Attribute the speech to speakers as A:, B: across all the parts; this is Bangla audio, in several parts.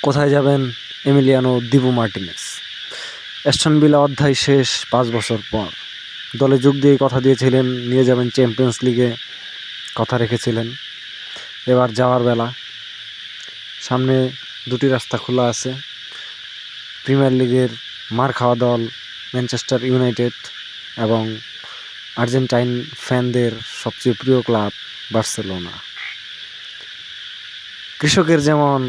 A: কোথায় যাবেন Emiliano Dibu Martinez? Aston villa অধ্যায় শেষ 5 বছর পর। দলে যোগ দিয়ে কথা দিয়েছিলেন নিয়ে যাবেন চ্যাম্পিয়ন্স লিগে, কথা রেখেছিলেন। এবার যাওয়ার বেলা। সামনে দুটি রাস্তা খোলা আছে। প্রিমিয়ার লিগের মার খাওয়া দল ম্যানচেস্টার ইউনাইটেড এবং আর্জেন্টাইন ফ্যানদের সবচেয়ে প্রিয় ক্লাব বার্সেলোনা। কৃষকের যেমন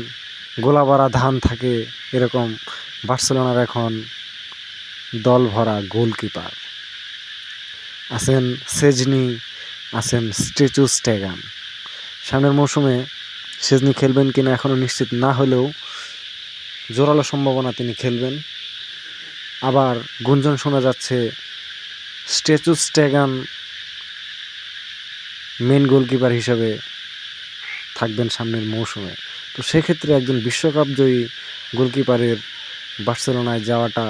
A: গোলা ভরা ধান থাকে, এরকম বার্সেলোনার এখন দল ভরা গোলকিপার আছেন। সেজনি আছেন, স্ট্যাচু স্টেগান। সামনের মৌসুমে সেজনি খেলবেন কিনা এখনও নিশ্চিত না হলেও জোরালো সম্ভাবনা তিনি খেলবেন। আবার গুঞ্জন শোনা যাচ্ছে স্ট্যাচু স্টেগান মেন গোলকিপার হিসেবে থাকবেন সামনের মৌসুমে। তো সেক্ষেত্রে একজন বিশ্বকাপ জয়ী গোলকিপারের বার্সেলোনায় যাওয়াটা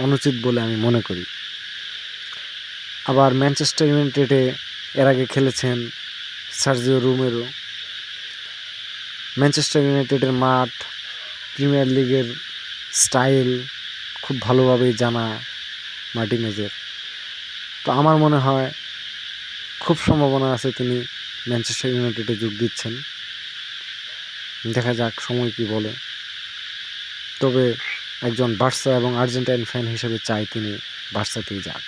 A: অনুচিত বলে আমি মনে করি। আবার ম্যানচেস্টার ইউনাইটেডে এর আগে খেলেছেন সার্জিও রোমেরো। ম্যানচেস্টার ইউনাইটেডের মাঠ, প্রিমিয়ার লিগের স্টাইল খুব ভালোভাবেই জানা মার্টিনেজের। তো আমার মনে হয় খুব সম্ভাবনা আছে তিনি ম্যানচেস্টার ইউনাইটেডে যোগ দিচ্ছেন। দেখা যাক সময় কি বলে। তবে একজন বার্সা এবং আর্জেন্টাইন ফ্যান হিসেবে চাই তিনি বার্সাতেই যাক।